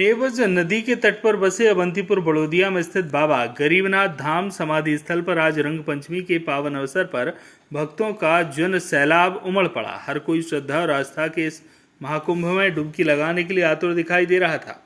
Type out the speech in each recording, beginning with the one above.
नेवज नदी के तट पर बसे अवंतीपुर बड़ौदिया में स्थित बाबा गरीबनाथ धाम समाधि स्थल पर आज रंग पंचमी के पावन अवसर पर भक्तों का जन सैलाब उमड़ पड़ा। हर कोई श्रद्धा और आस्था के इस महाकुंभ में डुबकी लगाने के लिए आतुर दिखाई दे रहा था।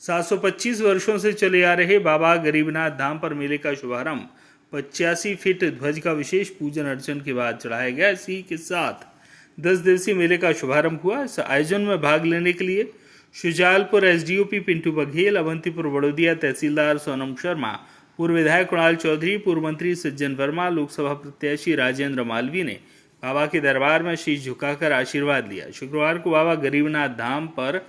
725 वर्षों से चले आ रहे बाबा गरीबनाथ धाम पर मेले का शुभारंभ 85 फीट ध्वज का विशेष पूजन अर्चन के बाद चढ़ाया गया। इसी के साथ 10 दिवसीय मेले का शुभारंभ हुआ। इस आयोजन में भाग लेने के लिए शुजालपुर एसडीओपी पिंटू बघेल, अवंतीपुर बड़ौदिया तहसीलदार सोनम शर्मा, पूर्व विधायक कुणाल चौधरी, पूर्व मंत्री सज्जन वर्मा, लोकसभा प्रत्याशी राजेंद्र मालवी ने बाबा के दरबार में शीश झुकाकर आशीर्वाद लिया। शुक्रवार को बाबा गरीबनाथ धाम पर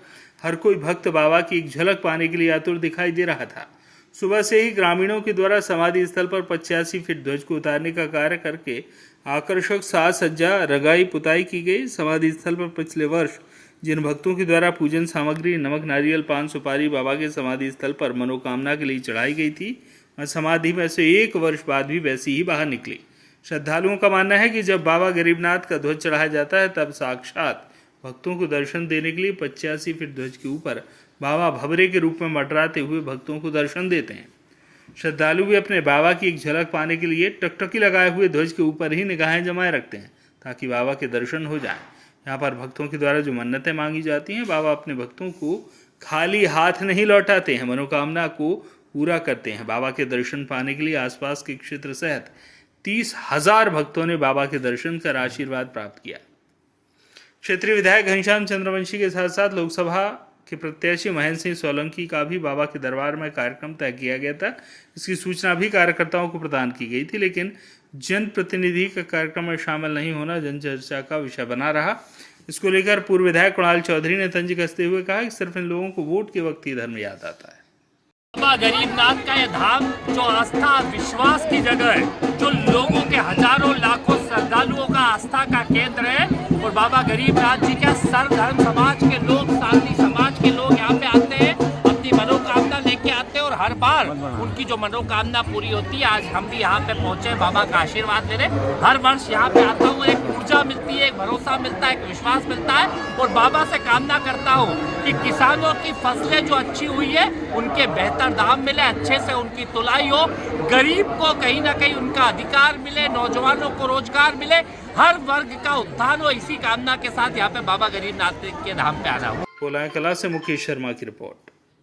हर कोई भक्त बाबा की एक झलक पाने के लिए आतुर दिखाई दे रहा था। सुबह से ही ग्रामीणों के द्वारा समाधि स्थल पर 85 फीट ध्वज को उतारने का कार्य करके आकर्षक साज सज्जा रंगाई पुताई की गई। समाधि स्थल पर पिछले वर्ष जिन भक्तों के द्वारा पूजन सामग्री नमक, नारियल, पान, सुपारी बाबा के समाधि स्थल पर मनोकामना के लिए चढ़ाई गई थी, वह समाधि में से 1 वर्ष बाद भी वैसी ही बाहर निकली। श्रद्धालुओं का मानना है कि जब बाबा गरीबनाथ का ध्वज चढ़ाया जाता है तब साक्षात भक्तों को दर्शन देने के लिए 85 फीट ध्वज के ऊपर बाबा भवरे के रूप में मंडराते हुए भक्तों को दर्शन देते हैं। श्रद्धालु भी अपने बाबा की एक झलक पाने के लिए टकटकी लगाए हुए ध्वज के ऊपर ही निगाहें जमाए रखते हैं ताकि बाबा के दर्शन हो जाएं। यहाँ पर भक्तों के द्वारा जो मन्नतें मांगी जाती हैं, बाबा अपने भक्तों को खाली हाथ नहीं लौटाते हैं, मनोकामना को पूरा करते हैं। बाबा के दर्शन पाने के लिए आसपास के क्षेत्र सहित 30,000 भक्तों ने बाबा के दर्शन कर आशीर्वाद प्राप्त किया। क्षेत्रीय विधायक घनश्याम चंद्रवंशी के साथ साथ लोकसभा के प्रत्याशी महेंद्र सिंह सोलंकी का भी बाबा के दरबार में कार्यक्रम तय किया गया था। इसकी सूचना भी कार्यकर्ताओं को प्रदान की गई थी, लेकिन जनप्रतिनिधि का कार्यक्रम में शामिल नहीं होना जनचर्चा का विषय बना रहा। इसको लेकर पूर्व विधायक कुणाल चौधरी ने तंज कसते हुए कहा कि सिर्फ इन लोगों को वोट के वक्त ही धर्म याद आता है। बाबा गरीबनाथ का यह धाम जो आस्था विश्वास की जगह है, जो लोगों के हजारों लाखों श्रद्धालुओं का आस्था का केंद्र है, और बाबा गरीबनाथ जी का सर्व धर्म समाज के लोग, सावली समाज के लोग यहाँ पे आते हैं, अपनी मनोकामना लेके आते हैं और हर बार उनकी जो मनोकामना पूरी होती है। आज हम भी यहाँ पे पहुंचे बाबा का आशीर्वाद लेने। हर वर्ष यहाँ पे आता हूँ, एक ऊर्जा मिलती है, एक भरोसा मिलता है, एक विश्वास मिलता है, और बाबा से कामना करता हूँ कि किसानों की फसलें जो अच्छी हुई है उनके बेहतर दाम मिले, अच्छे से उनकी तुलाई हो, गरीब को कहीं ना कहीं उनका अधिकार मिले, नौजवानों को रोजगार मिले, हर वर्ग का उत्थान हो। इसी कामना के साथ यहाँ पे बाबा गरीबनाथ के धाम पे आना हो। पोलाय कला से मुकेश शर्मा की रिपोर्ट।